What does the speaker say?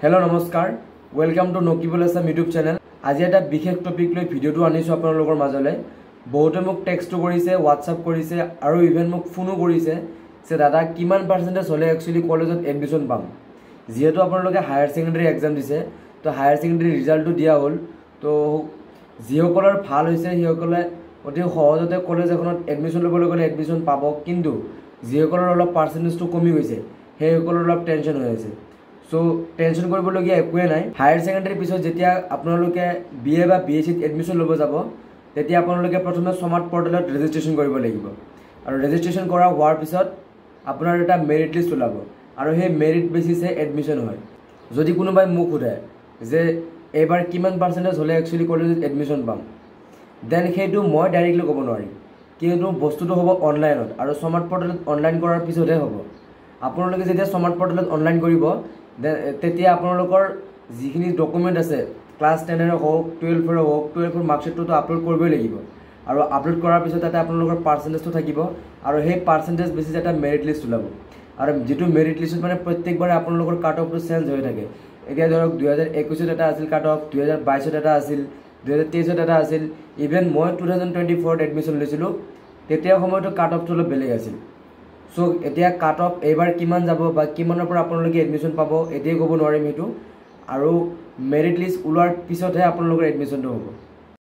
hello नमस्कार welcome to Nakibul Assam YouTube channel आज এটা বিশেষ টপিক লৈ ভিডিওটো আনিছো আপোনালোকৰ মাজলৈ বহুতে মোক টেক্সট কৰিছে WhatsApp কৰিছে আৰু ইভেন মোক ফোনো কৰিছে যে দাদা কিমান পাৰ্সেন্টেজ হলে একচুয়ালি কলেজত এডমিশন পাম যেহেতু আপোনালোকে হায়াৰ সেকেন্ডাৰী এক্সাম দিছে তো হায়াৰ সেকেন্ডাৰী ৰিজাল্টটো দিয়া হ'ল তো যিসকলৰ ভাল হৈছে হিসকলে অতি সহজতে কলেজ এখনত এডমিশন লবলৈ গলে এডমিশন পাব কিন্তু যিসকলৰ অলপ পাৰ্সেন্টেজটো কমি গৈছে হেসকলৰ অলপ টেনশন হৈ আছে So টেনশন কৰিবলগীয়া একোৱে নাই হায়াৰ সেকেন্ডাৰী পিছত যেতিয়া আপোনালোকে বিএ বা বিএসসি এডমিশন লব যাব তেতিয়া আপোনালোকে প্ৰথমে স্মাৰ্ট পৰ্টেলত ৰেজিষ্ট্ৰেচন কৰিব লাগিব আৰু ৰেজিষ্ট্ৰেচন কৰা হোৱাৰ পিছত আপোনাৰ এটা মেৰিট লিষ্ট ওলাব আৰু সেই মেৰিট বেচিছে এডমিশন হয় যদি কোনোবাই মোক সোধে যে এবাৰ কিমান পাৰ্সেন্টেজ হলে একচুয়ালি কলেজত এডমিশন পাম দেন সেইটো মই ডাইৰেক্টলি ক'ব নোৱাৰিম কিন্তু বস্তুটো হ'ব অনলাইনত আৰু স্মাৰ্ট পৰ্টেলত অনলাইন কৰাৰ পিছতহে হ'ব আপোনালোকে যেতিয়া স্মাৰ্ট পৰ্টেলত অনলাইন কৰিব তেতিয়া আপোনালোকৰ যিখিনি ডকুমেন্ট আছে ক্লাস 10 এৰ হোক 12 এৰ হোক 12 এৰ মাৰ্কশিটটো আপলোড কৰিবই লাগিব আৰু আপলোড কৰাৰ পিছত তাতে আপোনালোকৰ পাৰ্সেন্টেজটো থাকিব আৰু সেই পাৰ্সেন্টেজ বেচিছ এটা মেৰিট লিষ্ট ওলাব আৰু যেটো মেৰিট লিষ্টত মানে প্ৰত্যেকবাৰে আপোনালোকৰ কাট অফটো চেঞ্জ হৈ থাকে এতিয়া ধৰক 2021 ত এটা আছিল কাট অফ 2022 ত এটা আছিল 2023 ত এটা আছিল ইভেন মই 2024 ত এডমিশন লৈছিলো তেতিয়া সময়টো কাট অফটো অলপ বেলেগ আছিল So এতিয়া কাট অফ এবাৰ কিমান যাব বা কিমানৰ পৰা আপোনালোকে এডমিশন পাব এতিয়াই ক'ব নোৱাৰিম হেতু আৰু মেৰিট লিষ্ট ওলোৱাৰ পিছতহে আপোনালোকৰ এডমিশনটো হ'ব